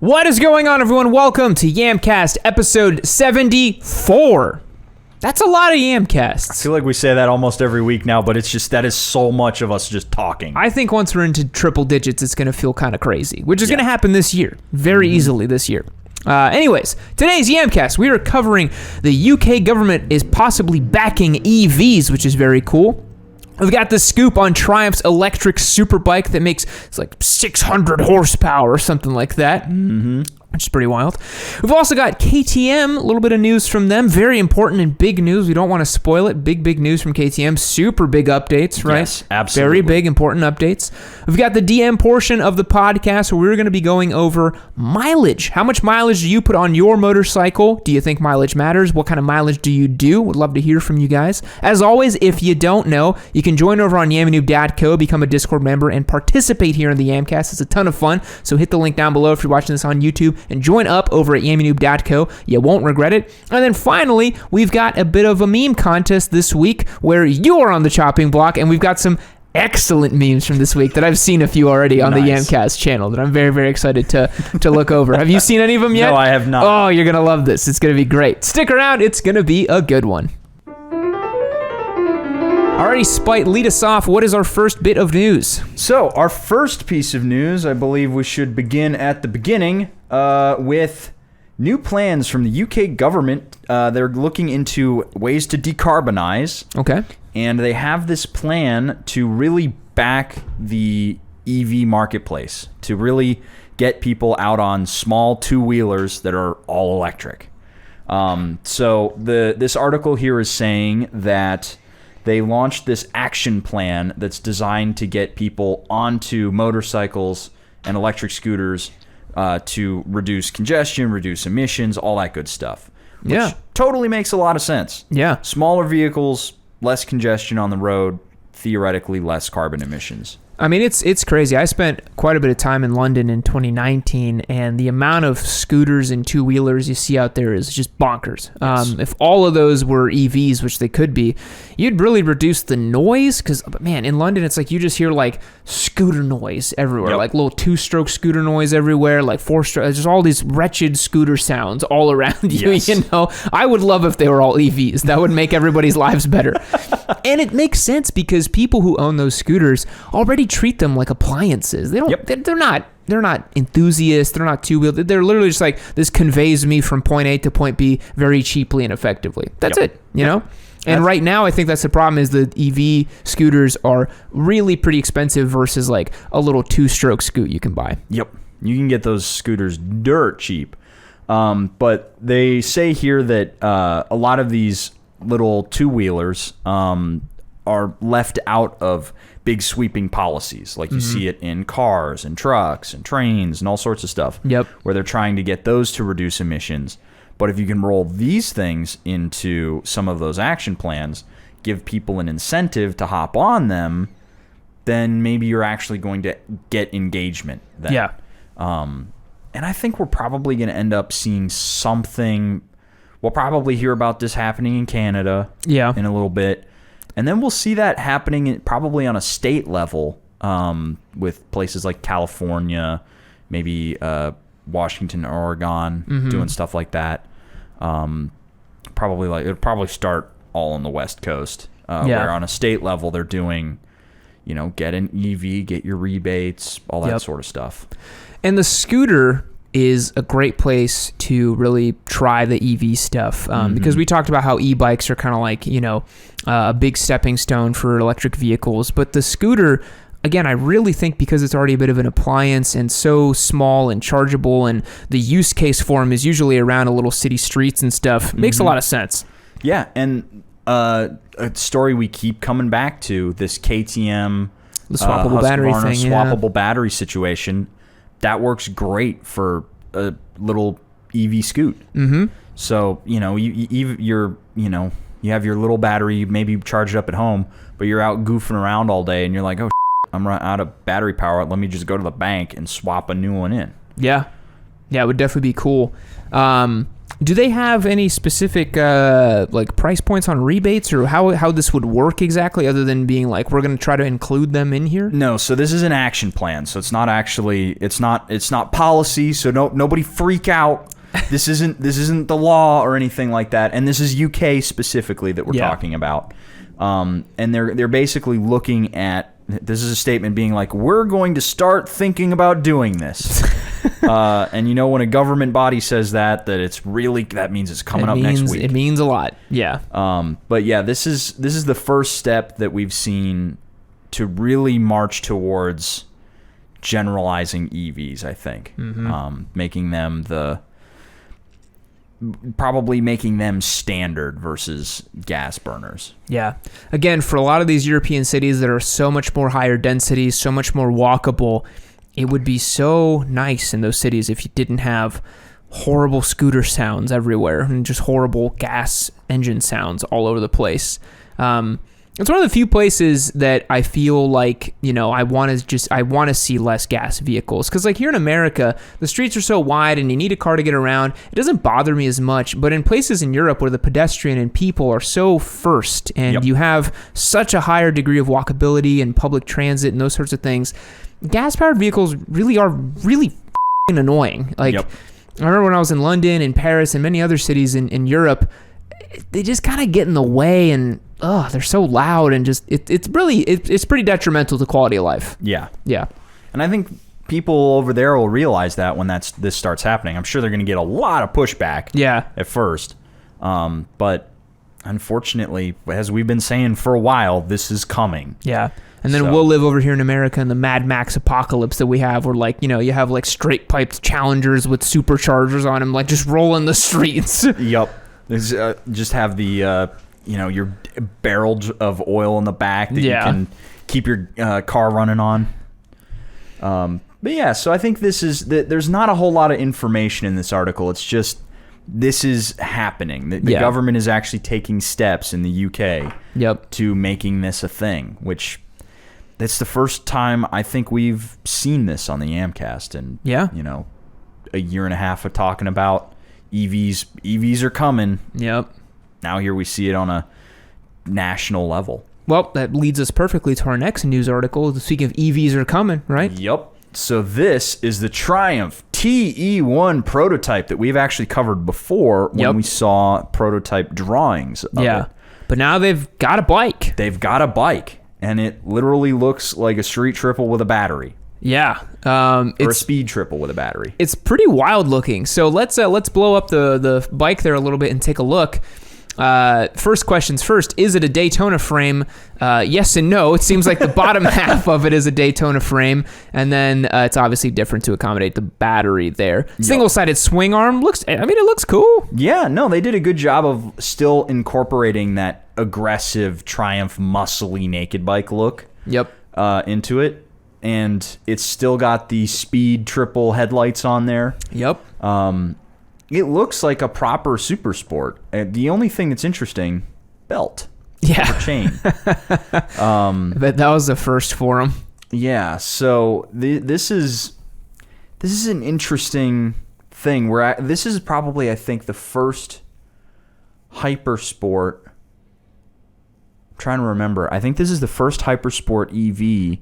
What is going on, everyone? Welcome to Yamcast episode 74. That's a lot of Yamcasts. I feel like we say that almost every week now, but it's just that is so much of us just talking. I think once we're into triple digits, it's going to feel kind of crazy, which is going to happen this year, very easily this year. Anyways, today's Yamcast, we are covering the UK government is possibly backing EVs, which is very cool. We've got the scoop on Triumph's electric superbike that makes, it's like 600 horsepower or something like that, which is pretty wild. We've also got KTM, a little bit of news from them. Very important and big news. We don't want to spoil it. Big news from KTM. Super big updates, right? Yes, absolutely. Very big, important updates. We've got the DM portion of the podcast where we're going to be going over mileage. How much mileage do you put on your motorcycle? Do you think mileage matters? What kind of mileage do you do? Would love to hear from you guys. As always, if you don't know, you can join over on yamanoob.co, become a Discord member, and participate here in the Yamcast. It's a ton of fun, so hit the link down below if you're watching this on YouTube, and join up over at yamanoob.co. You won't regret it. And then finally, we've got a bit of a meme contest this week where you are on the chopping block, and we've got some excellent memes from this week that I've seen a few already on the Yamcast channel that I'm very excited to look over. Have you seen any of them yet? No, I have not. Oh, you're going to love this. It's going to be great. Stick around. It's going to be a good one. Alrighty, Spite, lead us off. What is our first bit of news? So, our first piece of news, I believe we should begin at the beginning with new plans from the UK government. They're looking into ways to decarbonize. Okay. And they have this plan to really back the EV marketplace, to really get people out on small two-wheelers that are all electric. So this article here is saying that they launched this action plan that's designed to get people onto motorcycles and electric scooters to reduce congestion, reduce emissions, all that good stuff. Which totally makes a lot of sense. Yeah. Smaller vehicles, less congestion on the road, theoretically less carbon emissions. I mean, it's crazy. I spent quite a bit of time in London in 2019, and the amount of scooters and two-wheelers you see out there is just bonkers. Yes. If all of those were EVs, which they could be, you'd really reduce the noise, because, man, in London, it's like you just hear, like, scooter noise everywhere, like little two-stroke scooter noise everywhere, like four-stroke, just all these wretched scooter sounds all around you, you know? I would love if they were all EVs. That would make everybody's lives better. And it makes sense because people who own those scooters already treat them like appliances. They don't. They're not enthusiasts. They're not two-wheel. They're literally just like, this conveys me from point A to point B very cheaply and effectively. That's it. You know. And right now, I think that's the problem is the EV scooters are really pretty expensive versus like a little two-stroke scoot you can buy. Yep. You can get those scooters dirt cheap. But they say here that a lot of these little two-wheelers are left out of big sweeping policies. Like you see it in cars and trucks and trains and all sorts of stuff. Yep. Where they're trying to get those to reduce emissions. But if you can roll these things into some of those action plans, give people an incentive to hop on them, then maybe you're actually going to get engagement then. Yeah. And I think we're probably going to end up seeing something. We'll probably hear about this happening in Canada in a little bit. And then we'll see that happening probably on a state level with places like California, maybe Washington, Oregon, doing stuff like that. It'll probably start all on the West Coast, where on a state level they're doing, get an EV, get your rebates, all that sort of stuff. And the scooter is a great place to really try the EV stuff because we talked about how e-bikes are kind of like, a big stepping stone for electric vehicles. But the scooter, again, I really think because it's already a bit of an appliance and so small and chargeable, and the use case for them is usually around a little city streets and stuff, makes a lot of sense. Yeah, and a story we keep coming back to, this KTM, the swappable battery thing, swappable battery situation, that works great for a little EV scoot. So, you have your little battery, maybe charge it up at home, but you're out goofing around all day and you're like, I'm out of battery power. Let me just go to the bank and swap a new one in. Yeah, it would definitely be cool. Do they have any specific like price points on rebates, or how this would work exactly, other than being like we're going to try to include them in here? No, so this is an action plan. So it's not actually it's not policy. So nobody freak out. This isn't the law or anything like that. And this is UK specifically that we're talking about. And they're basically looking at, this is a statement being like, we're going to start thinking about doing this. And when a government body says that it's really, that means it's coming up next week. It means a lot. Yeah. But yeah, this is the first step that we've seen to really march towards generalizing EVs, I think. Making them probably making them standard versus gas burners. Yeah. Again, for a lot of these European cities that are so much more higher density, so much more walkable, it would be so nice in those cities if you didn't have horrible scooter sounds everywhere and just horrible gas engine sounds all over the place. It's one of the few places that I feel like, I want to see less gas vehicles. Because like here in America, the streets are so wide and you need a car to get around. It doesn't bother me as much. But in places in Europe where the pedestrian and people are so first and you have such a higher degree of walkability and public transit and those sorts of things, gas-powered vehicles really are really f***ing annoying. Like, I remember when I was in London and Paris and many other cities in Europe, they just kind of get in the way and they're so loud and just it's pretty detrimental to quality of life. Yeah. Yeah. And I think people over there will realize that when this starts happening. I'm sure they're going to get a lot of pushback at first. But unfortunately, as we've been saying for a while, this is coming. Yeah. And then we'll live over here in America in the Mad Max apocalypse that we have, where like, you have like straight piped Challengers with superchargers on them, like just rolling the streets. Yep. Just have the, your barrel of oil in the back that you can keep your car running on. But yeah, so I think there's not a whole lot of information in this article. It's just, this is happening. The government is actually taking steps in the UK to making this a thing, which that's the first time I think we've seen this on the Yamcast. And, a year and a half of talking about EVs are coming. Yep. Now here we see it on a national level. Well, that leads us perfectly to our next news article. Speaking of EVs are coming, right? Yep. So this is the Triumph Te1 Prototype that we've actually covered before when we saw prototype drawings of it. But now they've got a bike. And it literally looks like a street triple with a battery. Yeah. Or a speed triple with a battery. It's pretty wild looking. So let's blow up the bike there a little bit and take a look. First questions first. Is it a Daytona frame? Yes and no. It seems like the bottom half of it is a Daytona frame. And then it's obviously different to accommodate the battery there. Single-sided swing arm. It looks cool. Yeah, no, they did a good job of still incorporating that aggressive Triumph muscly naked bike look into it. And it's still got the speed triple headlights on there. Yep. It looks like a proper super sport. The only thing that's interesting, belt. Yeah. Or chain. But that was the first for them. Yeah. So this is an interesting thing where this is probably, I think, the first hypersport. I'm trying to remember. I think this is the first hypersport EV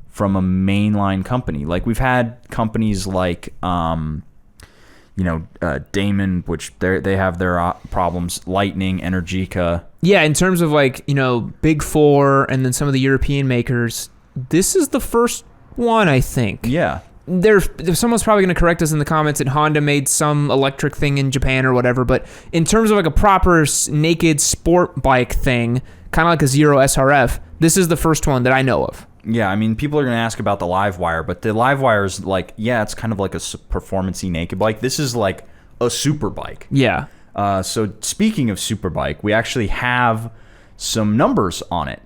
from a mainline company. Like we've had companies like, Damon, which they have their problems. Lightning, Energica. Yeah, in terms of like, Big Four and then some of the European makers, this is the first one, I think. Yeah. Someone's probably going to correct us in the comments that Honda made some electric thing in Japan or whatever, but in terms of like a proper naked sport bike thing, kind of like a Zero SRF, this is the first one that I know of. Yeah, I mean, people are going to ask about the Livewire, but the Livewire is like, it's kind of like a performance-y naked bike. This is like a super bike. Yeah. So speaking of super bike, we actually have some numbers on it.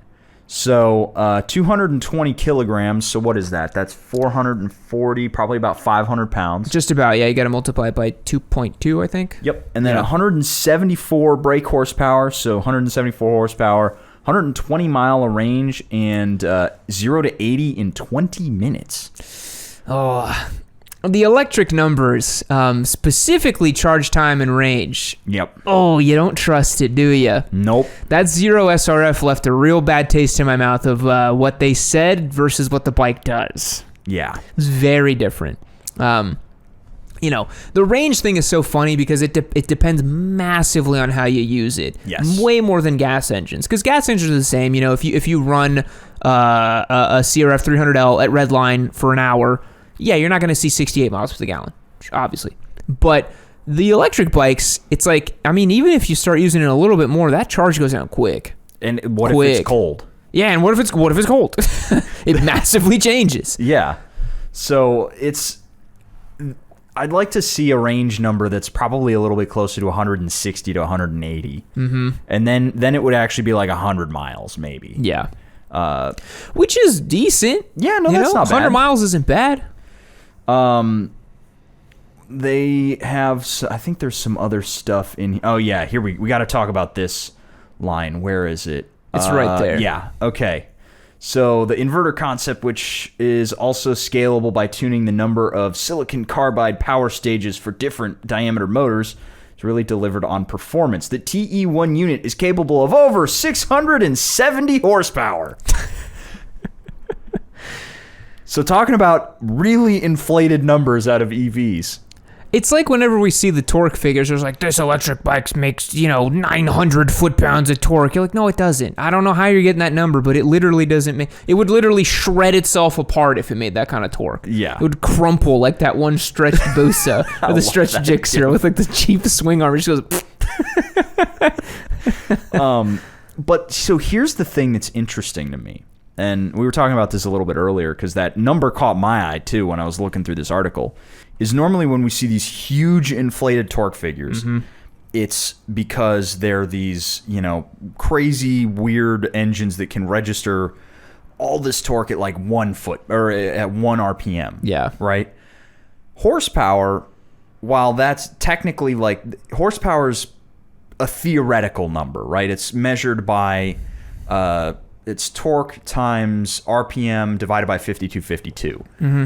So 220 kilograms. So what is that? That's 440, probably about 500 pounds. Just about, yeah. You got to multiply it by 2.2, I think. Yep. And then 174 brake horsepower. So 174 horsepower. 120 mile a range and 0 to 80 in 20 minutes. Oh, The electric numbers, specifically charge time and range. Yep. Oh, you don't trust it, do you? Nope. That Zero SRF left a real bad taste in my mouth of what they said versus what the bike does. Yeah. It's very different. You know, the range thing is so funny because it depends massively on how you use it. Yes. Way more than gas engines. Because gas engines are the same. You know, if you run a CRF 300L at redline for an hour, yeah, you're not going to see 68 miles per gallon, obviously. But the electric bikes, it's like, I mean, even if you start using it a little bit more, that charge goes down quick. And what if it's cold? Yeah, and what if it's cold? It massively changes. Yeah. So I'd like to see a range number that's probably a little bit closer to 160 to 180. Mm-hmm. And then it would actually be like 100 miles, maybe. Yeah. Which is decent. Yeah, no, that's not bad. 100 miles isn't bad. They have, I think there's some other stuff in. Oh yeah, here we got to talk about this line. Where is it? It's right there. Yeah. Okay. So the inverter concept, which is also scalable by tuning the number of silicon carbide power stages for different diameter motors, is really delivered on performance. The TE1 unit is capable of over 670 horsepower. So talking about really inflated numbers out of EVs. It's like whenever we see the torque figures, there's like, this electric bike makes, 900 foot-pounds of torque. You're like, no, it doesn't. I don't know how you're getting that number, but it literally doesn't make... It would literally shred itself apart if it made that kind of torque. Yeah. It would crumple like that one stretched Busa or the stretched Gixxer with like the cheap swing arm. It just goes... But so here's the thing that's interesting to me. And we were talking about this a little bit earlier because that number caught my eye too when I was looking through this article. Is normally when we see these huge inflated torque figures, it's because they're these, crazy, weird engines that can register all this torque at like 1 foot or at 1 RPM. Yeah. Right? Horsepower, while that's technically horsepower's a theoretical number, right? It's measured by it's torque times RPM divided by 5252. Mm-hmm.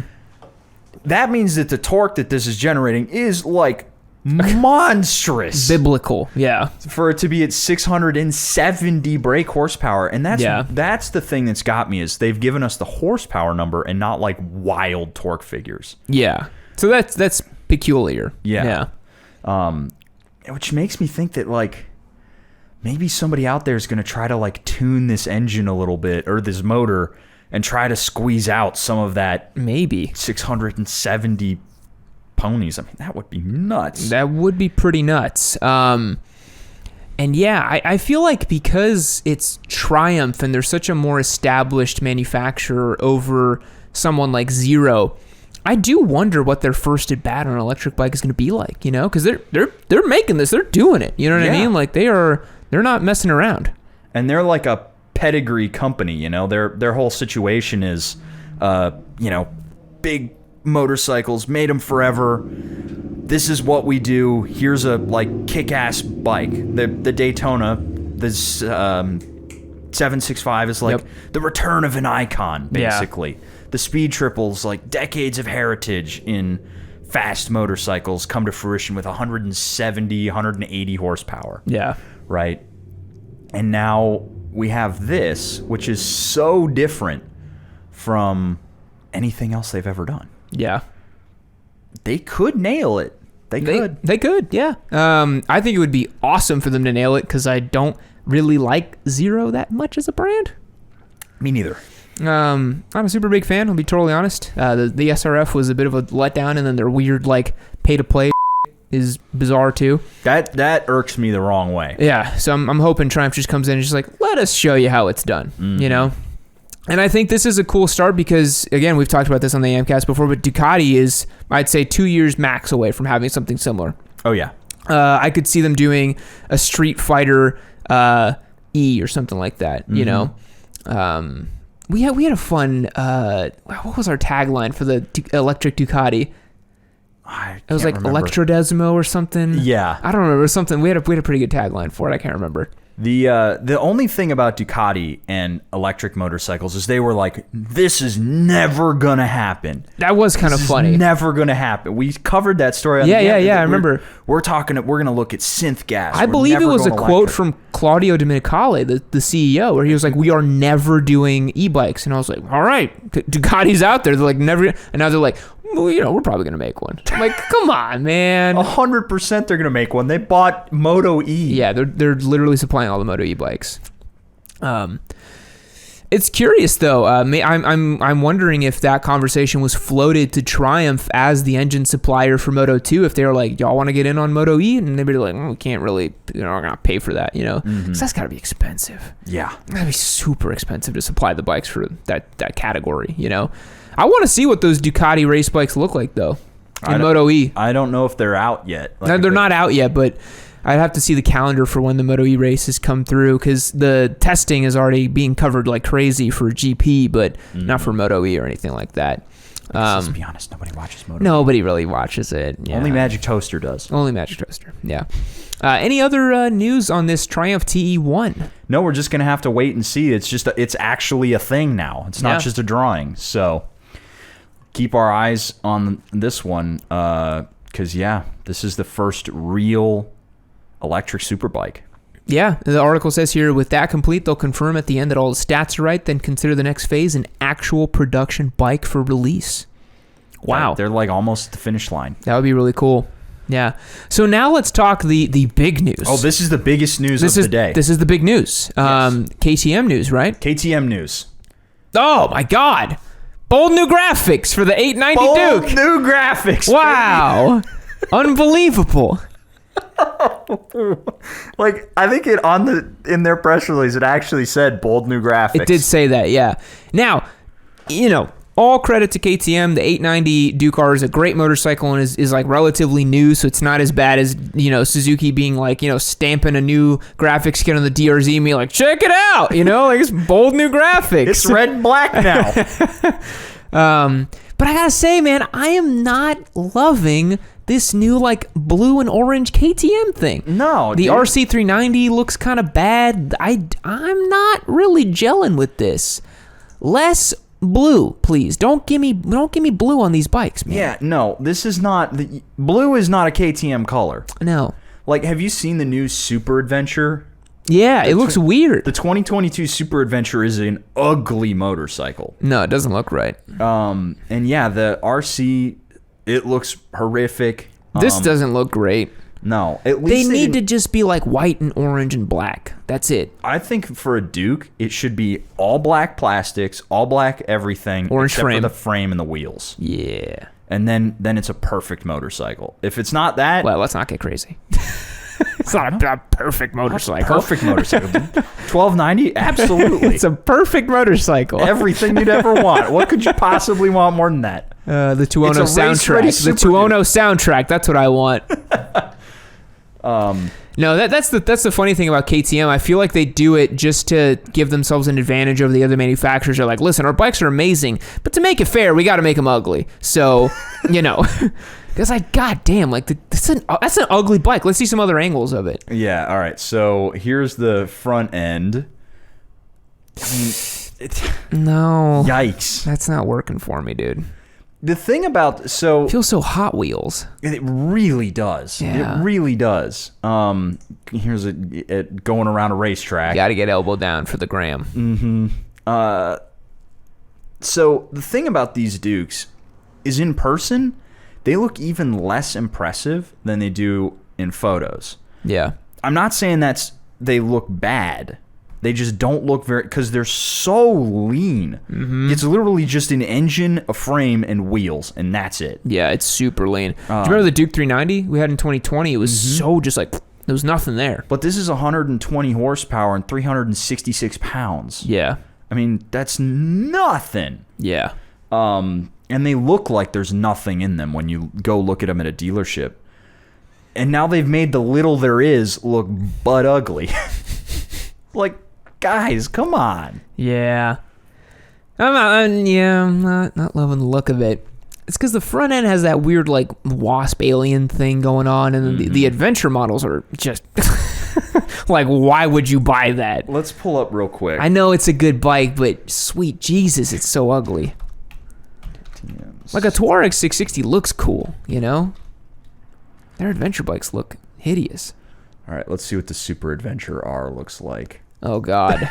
That means that the torque that this is generating is like monstrous. Biblical, yeah. For it to be at 670 brake horsepower. And that's the thing that's got me is they've given us the horsepower number and not like wild torque figures. Yeah. So that's peculiar. Yeah. Which makes me think that maybe somebody out there is going to try to tune this engine a little bit or this motor and try to squeeze out some of that maybe 670 ponies. I mean, that would be nuts. That would be pretty nuts. And yeah, I feel like because it's Triumph and they're such a more established manufacturer over someone like Zero, I do wonder what their first at bat on an electric bike is going to be like, because they're making this, they're doing it. You know what I mean? Like they're not messing around. And they're like a pedigree company, their whole situation is big motorcycles, made them forever. This is what we do. Here's a kick-ass bike. The Daytona, this 765 is the return of an icon, basically. Yeah. The Speed Triples, decades of heritage in fast motorcycles, come to fruition with 170, 180 horsepower. Yeah. Right? And now we have this, which is so different from anything else they've ever done. Yeah. They could nail it. They could, yeah. I think it would be awesome for them to nail it because I don't really like Zero that much as a brand. Me neither. I'm a super big fan, I'll be totally honest. The SRF was a bit of a letdown, and then their weird, pay-to-play is bizarre, too. That irks me the wrong way. Yeah, so I'm hoping Triumph just comes in and just let us show you how it's done, And I think this is a cool start because, again, we've talked about this on the Yamcast before, but Ducati is, I'd say, 2 years max away from having something similar. Oh, yeah. I could see them doing a Street Fighter E or something like that, We had a fun, what was our tagline for the electric Ducati? It was like Electrodesmo or something. Yeah. I don't remember. Something. We had a pretty good tagline for it. I can't remember. The only thing about Ducati and electric motorcycles is they were like, this is never gonna happen. That was kind of funny. Never gonna happen. We covered that story. Yeah. I remember. We're gonna look at synth gas. I believe it was a quote from Claudio Domenicali, the CEO, where he was like, "We are never doing e-bikes," and I was like, "All right, Ducati's out there. They're like never," and now they're like, well, we're probably gonna make one. I'm like, come on, man. 100% they're gonna make one. They bought Moto E. Yeah, they're literally supplying all the Moto E bikes. It's curious though. I'm wondering if that conversation was floated to Triumph as the engine supplier for Moto 2. If they were like, y'all want to get in on Moto E, and they'd be like, we can't really, we're not gonna pay for that, because that's got to be expensive. Yeah, that'd be super expensive to supply the bikes for that category. I want to see what those Ducati race bikes look like though in Moto E. I don't know if they're out yet. No, they're not out yet, but I'd have to see the calendar for when the Moto E races come through, because the testing is already being covered like crazy for GP, but not for Moto E or anything like that. Let's be honest, nobody watches Moto E. Nobody really watches it. Yeah. Only Magic Toaster does. Only Magic Toaster, yeah. Any other news on this Triumph Te1? No, we're just going to have to wait and see. It's actually a thing now. It's not just a drawing. So keep our eyes on this one, because, this is the first real electric superbike. Yeah, the article says here, with that complete, they'll confirm at the end that all the stats are right, then consider the next phase an actual production bike for release. Wow. They're like almost at the finish line. That would be really cool. Yeah. So now let's talk the big news. Oh, this is the biggest news of the day. This is the big news. KTM news, right? KTM news. Oh, my God. Bold new graphics for the 890 Duke. Bold new graphics. Wow. Unbelievable. Like, I think in their press release it actually said bold new graphics. It did say that, yeah. Now, all credit to KTM. The 890 Duke R is a great motorcycle and is like relatively new, so it's not as bad as Suzuki being like stamping a new graphics kit on the DRZ and being like, check it out, like it's bold new graphics. It's red and black now. But I gotta say, man, I am not loving this new like blue and orange KTM thing. No, the RC390 looks kind of bad. I'm not really gelling with this. Less blue, please. Don't give me blue on these bikes, man. Yeah, no, this is not blue is not a KTM color. No. Like, have you seen the new Super Adventure? Yeah, it looks weird. The 2022 Super Adventure is an ugly motorcycle. No, it doesn't look right. And yeah, the RC, it looks horrific. This doesn't look great. No, at least they need to just be like white and orange and black. That's it. I think for a Duke, it should be all black plastics, all black everything, orange except frame for the frame and the wheels. Yeah. And then it's a perfect motorcycle. If it's not that, well, let's not get crazy. It's not a perfect motorcycle. Perfect motorcycle. 1290, absolutely. It's a perfect motorcycle. Everything you'd ever want. What could you possibly want more than that? The 210 soundtrack. The 210 soundtrack. That's what I want. No, that's the funny thing about KTM. I feel like they do it just to give themselves an advantage over the other manufacturers. They're like, listen, our bikes are amazing, but to make it fair, we got to make them ugly. So, because goddamn, like that's an ugly bike. Let's see some other angles of it. Yeah. All right. So here's the front end. I mean, no. Yikes. That's not working for me, dude. The thing about it feels so Hot Wheels. It really does. Yeah. It really does. Here's it going around a racetrack. Got to get elbow down for the gram. Mm-hmm. So the thing about these Dukes is in person, they look even less impressive than they do in photos. Yeah. I'm not saying they look bad. They just don't look because they're so lean. Mm-hmm. It's literally just an engine, a frame, and wheels, and that's it. Yeah, it's super lean. Do you remember the Duke 390 we had in 2020? It was so just like, there was nothing there. But this is 120 horsepower and 366 pounds. Yeah. I mean, that's nothing. Yeah. And they look like there's nothing in them when you go look at them at a dealership. And now they've made the little there is look butt ugly. Like, guys, come on. Yeah. I'm not loving the look of it. It's because the front end has that weird, like, wasp alien thing going on, and the adventure models are just... Like, why would you buy that? Let's pull up real quick. I know it's a good bike, but sweet Jesus, it's so ugly. Like a Touareg 660 looks cool, you know? Their adventure bikes look hideous. All right, let's see what the Super Adventure R looks like. Oh, God.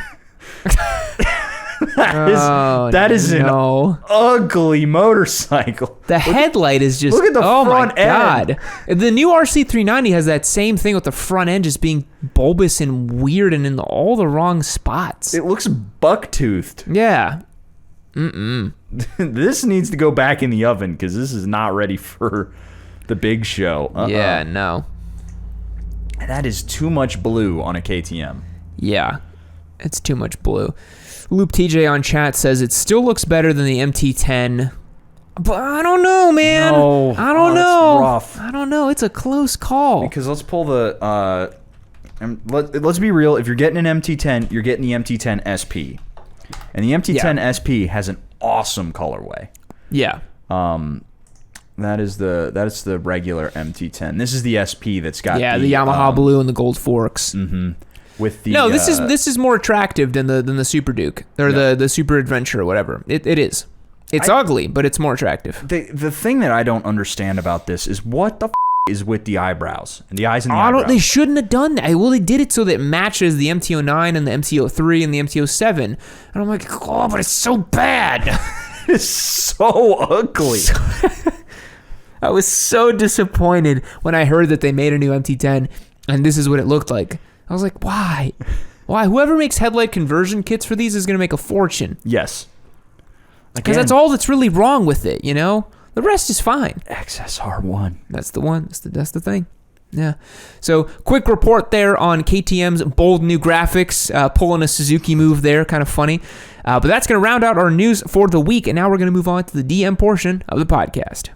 that is an ugly motorcycle. The headlight is just... Look at the front end. God. The new RC390 has that same thing with the front end just being bulbous and weird and in all the wrong spots. It looks buck-toothed. Yeah. This needs to go back in the oven because this is not ready for the big show. Yeah, no. That is too much blue on a KTM. Yeah, it's too much blue. Loop TJ on chat says it still looks better than the MT10, but I don't know, man. No, I don't know. It's rough. I don't know. It's a close call. Because let's pull the. Let's be real. If you're getting an MT10, you're getting the MT10 SP, and the MT10 SP has an awesome colorway. Yeah. That is the regular MT10. This is the SP that's got the Yamaha blue and the gold forks. Mm-hmm. With the this is more attractive than the Super Duke or the Super Adventure or whatever. It is. It's ugly, but it's more attractive. The thing that I don't understand about this is what the is with the eyebrows and the eyes and the eyebrows. They shouldn't have done that. Well, they did it so that it matches the MT-09 and the MT-03 and the MT-07. And I'm like, oh, but it's so bad. It's so ugly. I was so disappointed when I heard that they made a new MT-10 and this is what it looked like. I was like, why? Why? Whoever makes headlight conversion kits for these is going to make a fortune. Yes. Because that's all that's really wrong with it, you know? The rest is fine. XSR1. That's the one. That's the thing. Yeah. So, quick report there on KTM's bold new graphics, pulling a Suzuki move there. Kind of funny. But that's going to round out our news for the week. And now we're going to move on to the DM portion of the podcast.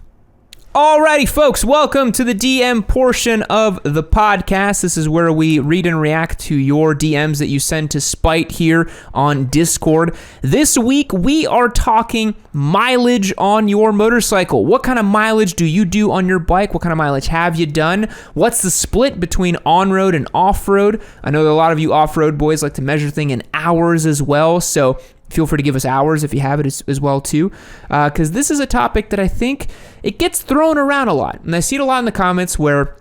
Alrighty, folks, welcome to the DM portion of the podcast. This is where we read and react to your DMs that you send to Spite here on Discord. This week, we are talking mileage on your motorcycle. What kind of mileage do you do on your bike? What kind of mileage have you done? What's the split between on-road and off-road? I know that a lot of you off-road boys like to measure things in hours as well, so feel free to give us hours if you have it as well too, because this is a topic that I think it gets thrown around a lot, and I see it a lot in the comments where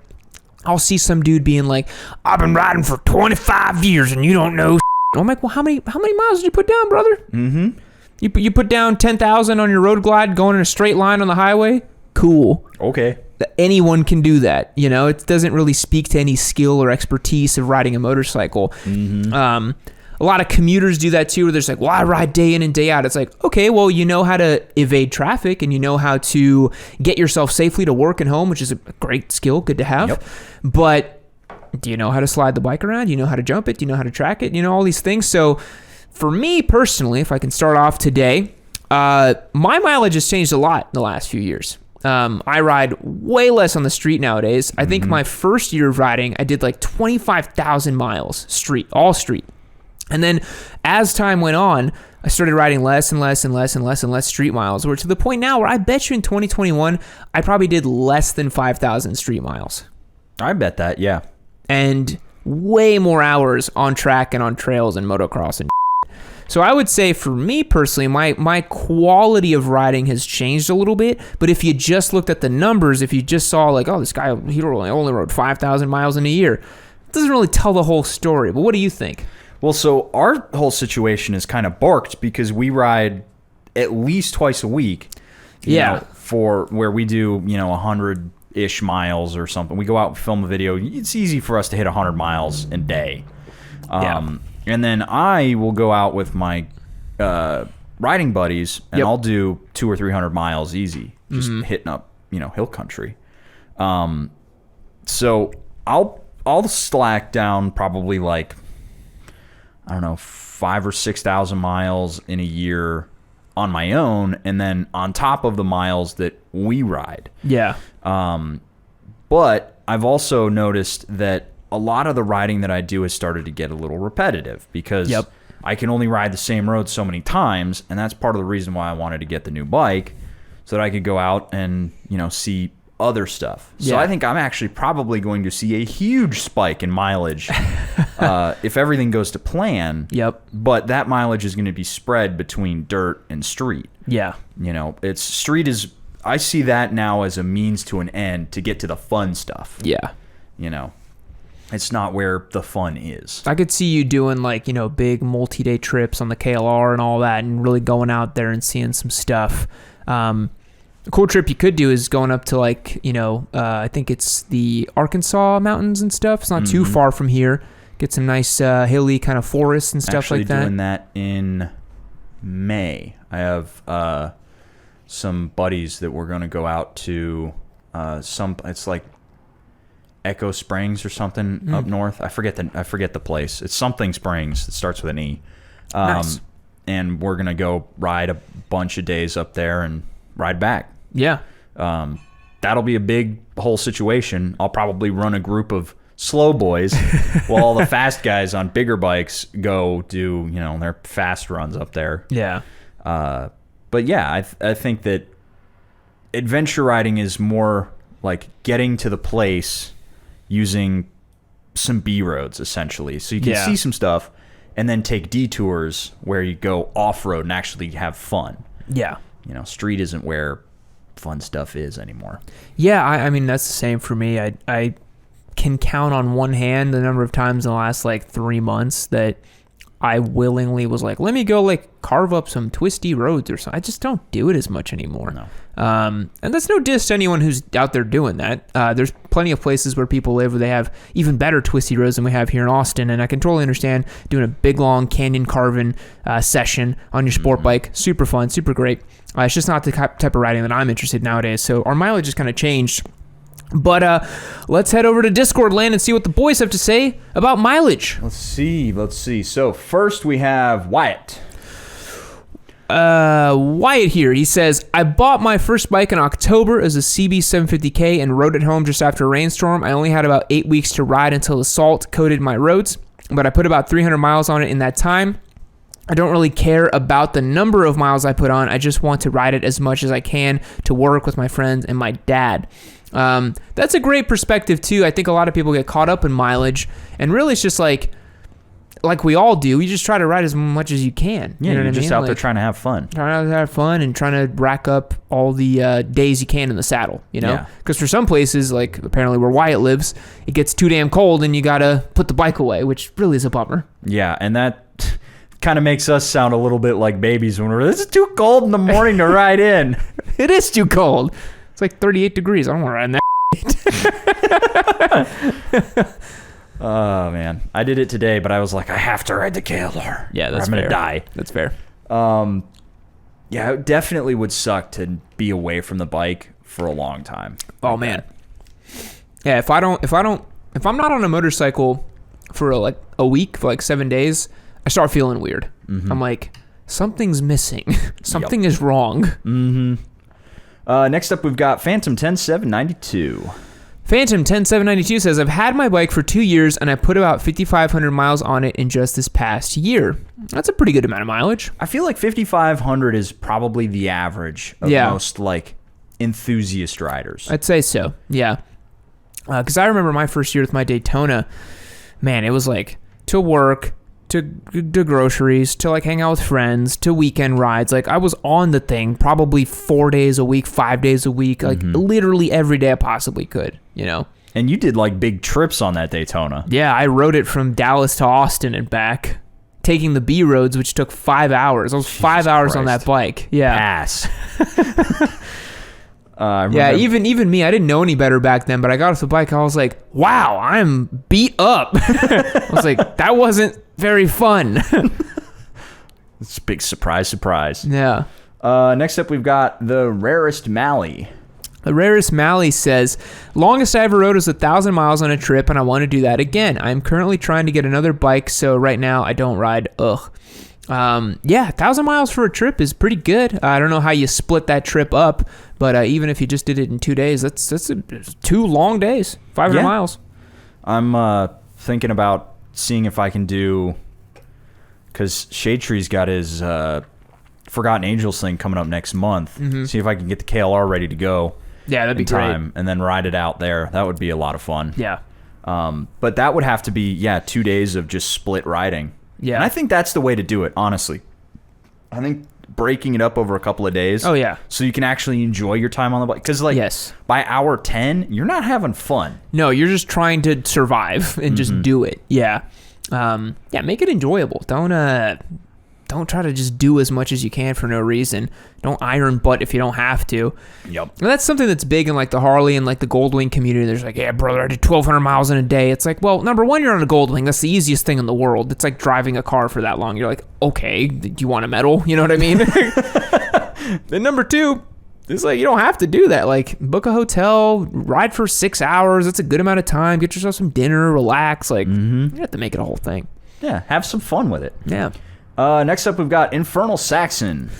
I'll see some dude being like, "I've been riding for 25 years and you don't know." I'm like, well, how many miles did you put down, brother? Mm-hmm. You put down 10,000 on your road glide going in a straight line on the highway? Cool. Okay. Anyone can do that. You know, it doesn't really speak to any skill or expertise of riding a motorcycle. Mm-hmm. A lot of commuters do that too, where they're just like, well, I ride day in and day out. It's like, okay, well, you know how to evade traffic and you know how to get yourself safely to work and home, which is a great skill, good to have. Yep. But do you know how to slide the bike around? Do you know how to jump it? Do you know how to track it? You know, all these things. So for me personally, if I can start off today, my mileage has changed a lot in the last few years. I ride way less on the street nowadays. I think my first year of riding, I did like 25,000 miles all street. And then as time went on, I started riding less and less and less and less and less street miles. We're to the point now where I bet you in 2021, I probably did less than 5,000 street miles. I bet that, yeah. And way more hours on track and on trails and motocross and So I would say for me personally, my quality of riding has changed a little bit. But if you just looked at the numbers, if you just saw like, oh, this guy, he only rode 5,000 miles in a year, it doesn't really tell the whole story. But what do you think? Well, so our whole situation is kind of barked because we ride at least twice a week. You know, for where we do, 100-ish miles or something. We go out and film a video. It's easy for us to hit 100 miles a day. And then I will go out with my riding buddies, and I'll do 200 or 300 miles easy, just hitting up, hill country. So I'll slack down probably like, I don't know, 5,000 or 6,000 miles in a year on my own, and then on top of the miles that we ride. Yeah. But I've also noticed that a lot of the riding that I do has started to get a little repetitive because I can only ride the same road so many times, and that's part of the reason why I wanted to get the new bike, so that I could go out and see other stuff. So I think I'm actually probably going to see a huge spike in mileage if everything goes to plan. Yep. But that mileage is going to be spread between dirt and street. Yeah. You know, it's street is, I see that now as a means to an end to get to the fun stuff. Yeah. You know, it's not where the fun is. I could see you doing like, you know, big multi-day trips on the KLR and all that and really going out there and seeing some stuff. A cool trip you could do is going up to like, you know, I think it's the Arkansas mountains and stuff. It's not too far from here. Get some nice hilly kind of forests and stuff like that. Actually doing that in May. I have some buddies that we're going to go out to it's like Echo Springs or something up north. I forget the place. It's something Springs. It starts with an E. Nice. And we're going to go ride a bunch of days up there and ride back. Yeah. That'll be a big whole situation. I'll probably run a group of slow boys while all the fast guys on bigger bikes go do, you know, their fast runs up there. Yeah. But yeah, I think that adventure riding is more like getting to the place using some B roads essentially. So you can see some stuff and then take detours where you go off-road and actually have fun. Yeah. You know, street isn't where fun stuff is anymore. Yeah, I mean, that's the same for me. I can count on one hand the number of times in the last, like, 3 months that I willingly was like, let me go, like, carve up some twisty roads or something. I just don't do it as much anymore. No. And that's no diss to anyone who's out there doing that. There's plenty of places where people live where they have even better twisty roads than we have here in Austin, and I can totally understand doing a big, long canyon carving session on your sport bike. Super fun, super great. It's just not the type of riding that I'm interested in nowadays, so our mileage has kind of changed. But let's head over to Discord land and see what the boys have to say about mileage. Let's see. So first we have Wyatt. Wyatt here. He says, I bought my first bike in October as a CB750K and rode it home just after a rainstorm. I only had about 8 weeks to ride until the salt coated my roads, but I put about 300 miles on it in that time. I don't really care about the number of miles I put on. I just want to ride it as much as I can to work with my friends and my dad. That's a great perspective too. I think a lot of people get caught up in mileage, and really it's just like we all do. You just try to ride as much as you can. Yeah, you know you're what just I mean? out there trying to have fun. Trying to have fun and trying to rack up all the days you can in the saddle, you know? Because for some places, like apparently where Wyatt lives, it gets too damn cold and you got to put the bike away, which really is a bummer. Yeah, and that kind of makes us sound a little bit like babies when we're, this is too cold in the morning to ride in. It is too cold. It's like 38 degrees. I don't want to ride in that. Oh, man. I did it today, but I was like, I have to ride the KLR. Yeah, that's fair. I'm going to die. That's fair. Yeah, it definitely would suck to be away from the bike for a long time. Oh, man. Yeah, if I'm not on a motorcycle for like a week, for like 7 days, I start feeling weird. Mm-hmm. I'm like, something's missing. Something is wrong. Mm-hmm. Next up, we've got Phantom 10792. Phantom 10792 says, I've had my bike for 2 years and I put about 5,500 miles on it in just this past year. That's a pretty good amount of mileage. I feel like 5,500 is probably the average of most like enthusiast riders. I'd say so. Yeah. Because I remember my first year with my Daytona, man, it was like to work, to groceries, to like hang out with friends, to weekend rides. Like I was on the thing probably 4 days a week, 5 days a week, like literally every day I possibly could, you know? And you did like big trips on that Daytona. Yeah, I rode it from Dallas to Austin and back, taking the B roads, which took 5 hours. I was 5 hours on that bike. Yeah. Pass. Yeah, even me, I didn't know any better back then, but I got off the bike, I was like, wow, I'm beat up. I was like, that wasn't very fun. It's a big surprise. Yeah. Next up, we've got the Rarest Mally. The Rarest Mally says, longest I ever rode was 1,000 miles on a trip, and I want to do that again. I'm currently trying to get another bike, so right now I don't ride. Yeah, 1,000 miles for a trip is pretty good. I don't know how you split that trip up, but even if you just did it in 2 days, that's 2 long days, 500 miles. I'm thinking about seeing if I can do, because Shade Tree's got his Forgotten Angels thing coming up next month. Mm-hmm. See if I can get the KLR ready to go Yeah, that'd be time, great. and then ride it out there. That would be a lot of fun. Yeah. But that would have to be 2 days of just split riding. Yeah. And I think that's the way to do it, honestly. I think breaking it up over a couple of days. Oh, yeah. So you can actually enjoy your time on the bike. Because, yes. by hour 10, you're not having fun. No, you're just trying to survive and just do it. Yeah. Make it enjoyable. Don't try to just do as much as you can for no reason. Don't iron butt if you don't have to. Yep. And that's something that's big in like the Harley and like the Goldwing community. There's like, yeah, brother, I did 1,200 miles in a day. It's like, well, number one, you're on a Goldwing. That's the easiest thing in the world. It's like driving a car for that long. You're like, okay, do you want a medal? You know what I mean? Then number two, it's like, you don't have to do that. Like, book a hotel, ride for 6 hours. That's a good amount of time. Get yourself some dinner, relax. Like, you don't have to make it a whole thing. Yeah, have some fun with it. Yeah. Next up, we've got Infernal Saxon.